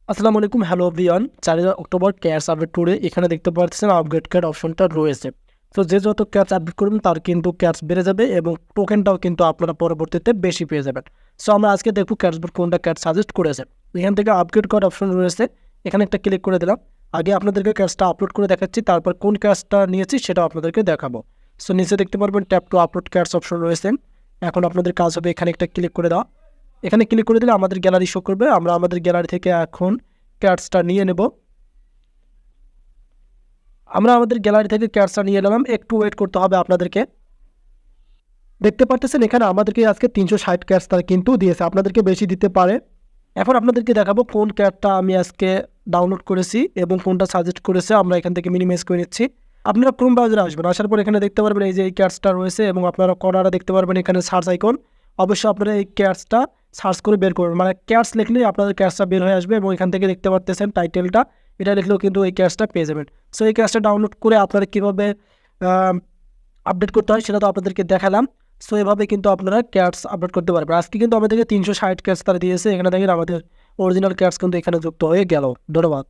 আসসালামু আলাইকুম, hello everyone. 4 October cash update করে এখানে দেখতে পাচ্ছেন আপগ্রেড কার্ড অপশনটা রয়েছে। তো যে যত ক্যাশ আপডেট করবেন তার কিন্তু ক্যাশ বেড়ে যাবে এবং টোকেনটাও কিন্তু আপনারা পরবর্তীতে বেশি পেয়ে যাবেন। সো আমরা আজকে দেখব ক্যাশবোর্ড কোনটা ক্যাশ সাজেস্ট করেছে। এখান থেকে আপগ্রেড কার্ড অপশন রয়েছে, এখানে একটা ক্লিক করে দিলাম। আগে আপনাদেরকে ক্যাশটা আপলোড করে দেখাচ্ছি, তারপর কোন ক্যাশটা নিয়েছি সেটাও আপনাদেরকে দেখাবো। সো নিচে দেখতে পারবেন tap two upload cash option রয়েছে। এখন আপনাদের কাজ হবে এখানে একটা ক্লিক করে দেওয়া। এখানে ক্লিক করে দিলে আমাদের গ্যালারি শো করবে। আমরা আমাদের গ্যালারি থেকে এখন ক্যাটসটা নিয়ে নেব। আমরা আমাদের গ্যালারি থেকে ক্যাটসটা নিয়ে নিলাম, একটু ওয়েট করতে হবে আপনাদেরকে। দেখতে পাচ্ছেন এখানে আমাদেরকে আজকে 360 ক্যাটস তারা কিন্তু দিয়েছে, আপনাদেরকে বেশি দিতে পারে। এখন আপনাদেরকে দেখাবো কোন ক্যাটটা আমি আজকে ডাউনলোড করেছি এবং কোনটা সাজেস্ট করেছে। আমরা এখান থেকে মিনিমাইজ করে নিচ্ছি। আপনারা ক্রোম ব্রাউজারে আসবেন, আসার পর এখানে দেখতে পারবেন এই যে এই ক্যাটসটা রয়েছে এবং আপনারা কর্নারে দেখতে পারবেন এখানে সার্চ আইকন। অবশ্যই আপনারা এই ক্যাটসটা সার্চ করে বের করবেন, মানে ক্যাটস লিখলেই আপনাদের ক্যাটসটা বের হয়ে আসবে এবং এখান থেকে দেখতে পাচ্ছেন টাইটেলটা, এটা লিখলেও কিন্তু এই ক্যাটসটা পেয়ে যাবেন। সো এই ক্যাটসটা ডাউনলোড করে আপনারা কীভাবে আপডেট করতে হয় সেটা তো আপনাদেরকে দেখালাম। সো এভাবে কিন্তু আপনারা ক্যাটস আপডেট করতে পারবেন। আজকে কিন্তু আমাদেরকে 360 ক্যাটস তারা দিয়েছে, এখানে দেখেন আমাদের অরিজিনাল ক্যাটস কিন্তু এখানে যুক্ত হয়ে গেল। ধন্যবাদ।